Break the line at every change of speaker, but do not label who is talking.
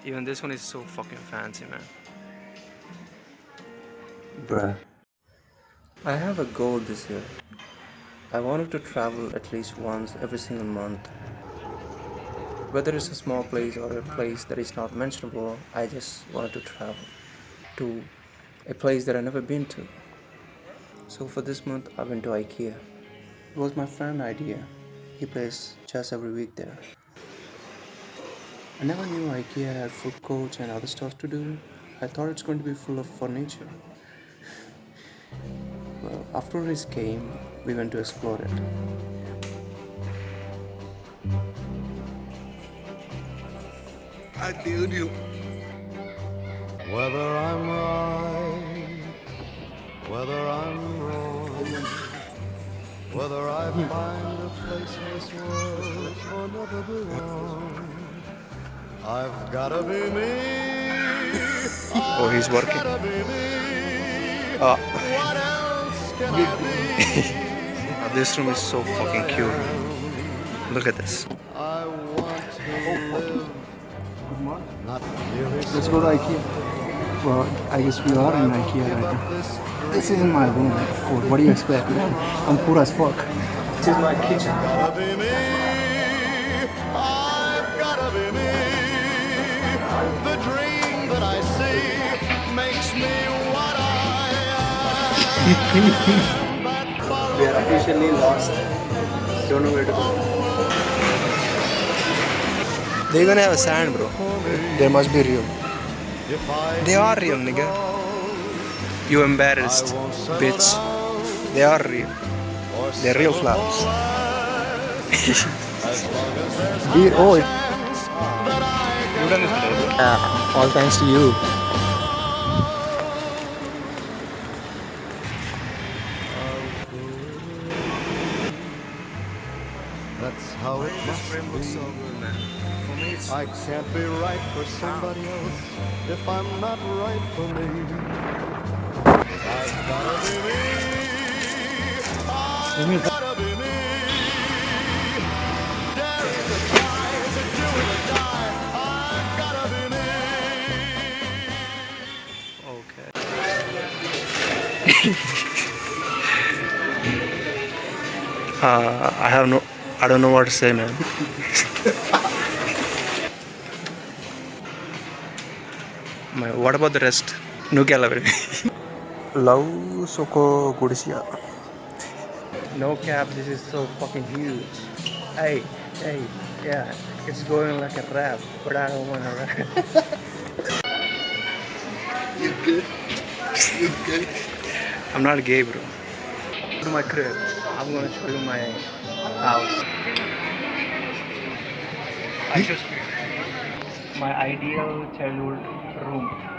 Even this one is so fucking fancy, man.
Bruh. I have a goal this year. I wanted to travel at least once every single month. Whether it's a small place or a place that is not mentionable, I just wanted to travel to a place that I've never been to. So for this month, I went to IKEA. It was my friend's idea. He plays chess every week there. I never knew IKEA had food courts and other stuff to do. I thought it's going to be full of furniture. Well, after his game, we went to explore it.
I told you.
Whether I'm right, whether I'm wrong, whether I find a place in this world or never belong, I've gotta be me.
Oh, he's working.
Gotta be me.
Ah,
What else can I be?
this room is so fucking cute. Look at this.
I want to live.
Good morning.
Not really
Let's go to IKEA. Well, I guess we are in IKEA right now. This isn't my room, of course. What do you expect, man? I'm poor as fuck. This is my kitchen.
gotta be me. I've gotta be me. The dream that I see makes me what I am.
We are officially lost. Don't know where to go.
They're gonna have a sand, bro.
They must be real.
They are real, nigga. You embarrassed, bitch. They are real. They're real flowers.
Oh,
You done this today, bro?
yeah. All thanks to you.
That's how it must be.
So good, man. For me, it's
I can't be right for somebody else if I'm not right for me. I've gotta be me. I've gotta be me. Daring to try, to do it or die. I've gotta be me.
okay. I don't know what to say, man. What about the rest? No gallery.
Love Soko Gudisia.
No cap, this is so fucking huge. Hey, yeah, it's going like a rap, but I don't want to rap. You good? You good? I'm not gay, bro. Go to my crib. I'm gonna show you my house. My ideal childhood room.